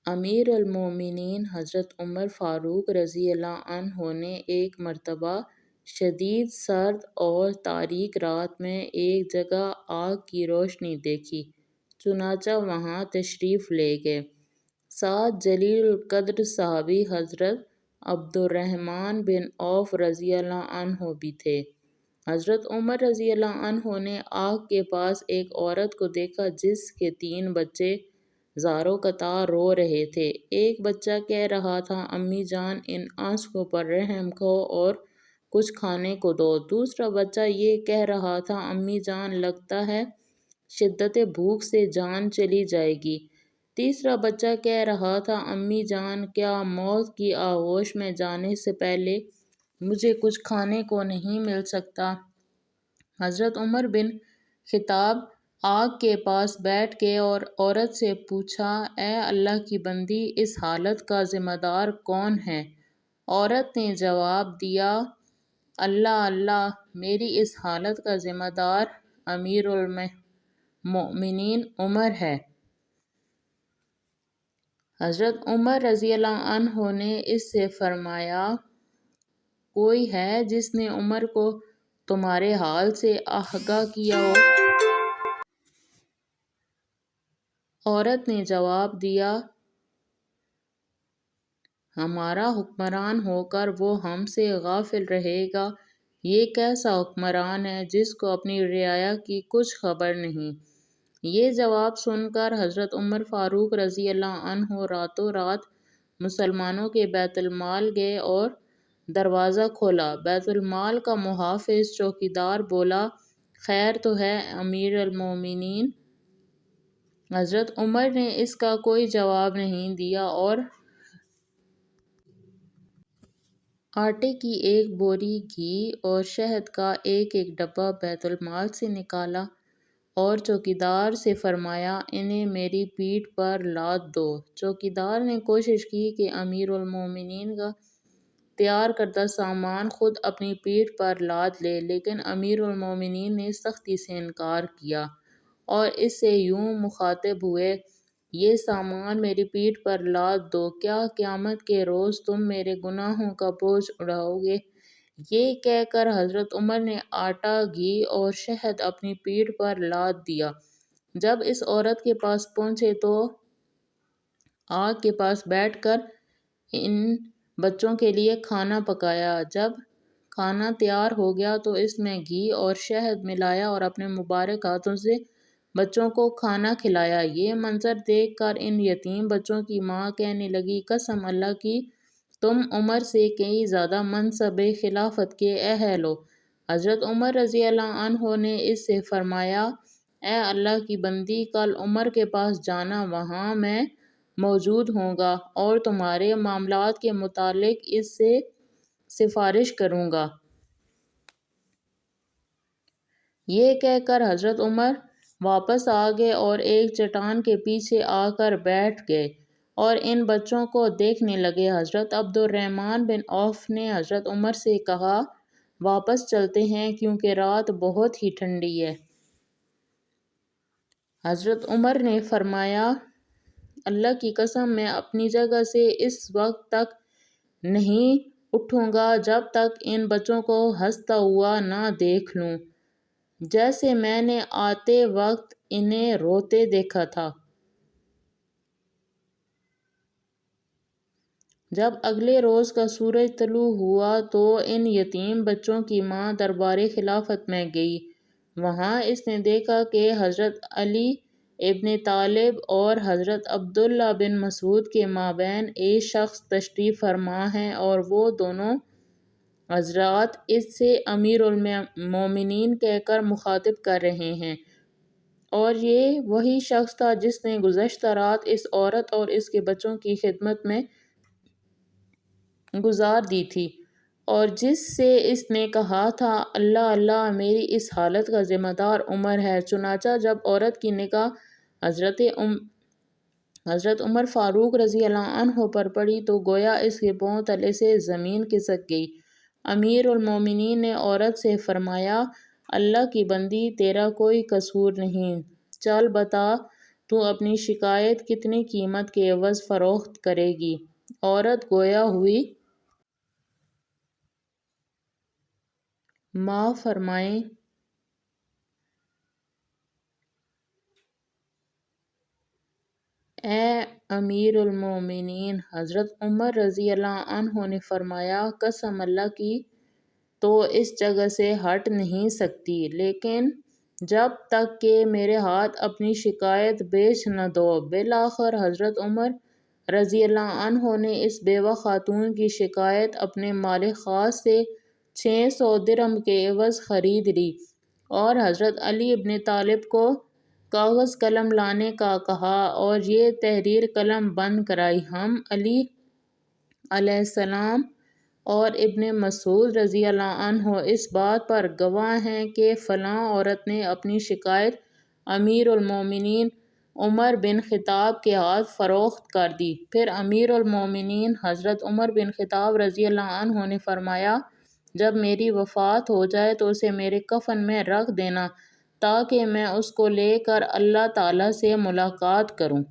امیر المومنین حضرت عمر فاروق رضی اللہ عنہ نے ایک مرتبہ شدید سرد اور تاریک رات میں ایک جگہ آگ کی روشنی دیکھی، چنانچہ وہاں تشریف لے گئے۔ ساتھ جلیل القدر صحابی حضرت عبدالرحمن بن عوف رضی اللہ عنہ بھی تھے۔ حضرت عمر رضی اللہ عنہ نے آگ کے پاس ایک عورت کو دیکھا جس کے 3 بچے زاروں قطار رو رہے تھے۔ ایک بچہ کہہ رہا تھا، امی جان ان آنسوؤں پر رحم کرو اور کچھ کھانے کو دو۔ دوسرا بچہ یہ کہہ رہا تھا، امی جان لگتا ہے شدت بھوک سے جان چلی جائے گی۔ تیسرا بچہ کہہ رہا تھا، امی جان کیا موت کی آغوش میں جانے سے پہلے مجھے کچھ کھانے کو نہیں مل سکتا؟ حضرت عمر بن خطاب آگ کے پاس بیٹھ گئے اور عورت سے پوچھا، اے اللہ کی بندی، اس حالت کا ذمہ دار کون ہے؟ عورت نے جواب دیا، اللہ اللہ، میری اس حالت کا ذمہ دار امیر المومنین عمر ہے۔ حضرت عمر رضی اللہ عنہ نے اس سے فرمایا، کوئی ہے جس نے عمر کو تمہارے حال سے آگاہ کیا ہو؟ عورت نے جواب دیا، ہمارا حکمران ہو کر وہ ہم سے غافل رہے گا۔ یہ کیسا حکمران ہے جس کو اپنی رعایا کی کچھ خبر نہیں؟ یہ جواب سن کر حضرت عمر فاروق رضی اللہ عنہ راتوں رات مسلمانوں کے بیت المال گئے اور دروازہ کھولا۔ بیت المال کا محافظ چوکیدار بولا، خیر تو ہے امیر المومنین؟ حضرت عمر نے اس کا کوئی جواب نہیں دیا اور آٹے کی ایک بوری، گھی اور شہد کا ایک ایک ڈبہ بیت المال سے نکالا اور چوکیدار سے فرمایا، انہیں میری پیٹھ پر لاد دو۔ چوکیدار نے کوشش کی کہ امیر المومنین کا تیار کردہ سامان خود اپنی پیٹھ پر لاد لے، لیکن امیر المومنین نے سختی سے انکار کیا اور اس سے یوں مخاطب ہوئے، یہ سامان میری پیٹھ پر لاد دو، کیا قیامت کے روز تم میرے گناہوں کا بوجھ اٹھاؤ گے؟ یہ کہہ کر حضرت عمر نے آٹا، گھی اور شہد اپنی پیٹھ پر لاد دیا۔ جب اس عورت کے پاس پہنچے تو آگ کے پاس بیٹھ کر ان بچوں کے لیے کھانا پکایا۔ جب کھانا تیار ہو گیا تو اس میں گھی اور شہد ملایا اور اپنے مبارک ہاتھوں سے بچوں کو کھانا کھلایا۔ یہ منظر دیکھ کر ان یتیم بچوں کی ماں کہنے لگی، قسم اللہ کی تم عمر سے کئی زیادہ منصب خلافت کے اہل ہو۔ حضرت عمر رضی اللہ عنہ نے اس سے فرمایا، اے اللہ کی بندی، کل عمر کے پاس جانا، وہاں میں موجود ہوں گا اور تمہارے معاملات کے متعلق اس سے سفارش کروں گا۔ یہ کہہ کر حضرت عمر واپس آ گئے اور ایک چٹان کے پیچھے آ کر بیٹھ گئے اور ان بچوں کو دیکھنے لگے۔ حضرت عبدالرحمن بن عوف نے حضرت عمر سے کہا، واپس چلتے ہیں کیونکہ رات بہت ہی ٹھنڈی ہے۔ حضرت عمر نے فرمایا، اللہ کی قسم میں اپنی جگہ سے اس وقت تک نہیں اٹھوں گا جب تک ان بچوں کو ہنستا ہوا نہ دیکھ لوں جیسے میں نے آتے وقت انہیں روتے دیکھا تھا۔ جب اگلے روز کا سورج طلوع ہوا تو ان یتیم بچوں کی ماں دربار خلافت میں گئی۔ وہاں اس نے دیکھا کہ حضرت علی ابن طالب اور حضرت عبداللہ بن مسعود کے مابین ایک شخص تشریف فرما ہے اور وہ دونوں حضرات اس سے امیر المومنین کہہ کر مخاطب کر رہے ہیں، اور یہ وہی شخص تھا جس نے گزشتہ رات اس عورت اور اس کے بچوں کی خدمت میں گزار دی تھی اور جس سے اس نے کہا تھا، اللہ اللہ، میری اس حالت کا ذمہ دار عمر ہے۔ چنانچہ جب عورت کی نگاہ حضرت عمر فاروق رضی اللہ عنہ پر پڑی تو گویا اس کے پاؤں تلے سے زمین کھسک گئی۔ امیر المومنین نے عورت سے فرمایا، اللہ کی بندی، تیرا کوئی قصور نہیں، چل بتا تو اپنی شکایت کتنی قیمت کے عوض فروخت کرے گی؟ عورت گویا ہوئی۔ معاف فرمائیں۔ اے امیر المومنین، حضرت عمر رضی اللہ عنہ نے فرمایا، قسم اللہ کی تو اس جگہ سے ہٹ نہیں سکتی، لیکن جب تک کہ میرے ہاتھ اپنی شکایت بیچ نہ دو۔ بالآخر حضرت عمر رضی اللہ عنہ نے اس بیوہ خاتون کی شکایت اپنے مال خاص سے 600 درہم کے عوض خرید لی اور حضرت علی بن طالب کو کاغذ قلم لانے کا کہا اور یہ تحریر قلم بند کرائی۔ ہم علی علیہ السلام اور ابن مسعود رضی اللہ عنہ اس بات پر گواہ ہیں کہ فلاں عورت نے اپنی شکایت امیر المومنین عمر بن خطاب کے ہاتھ فروخت کر دی۔ پھر امیر المومنین حضرت عمر بن خطاب رضی اللہ عنہ نے فرمایا، جب میری وفات ہو جائے تو اسے میرے کفن میں رکھ دینا تاکہ میں اس کو لے کر اللہ تعالیٰ سے ملاقات کروں۔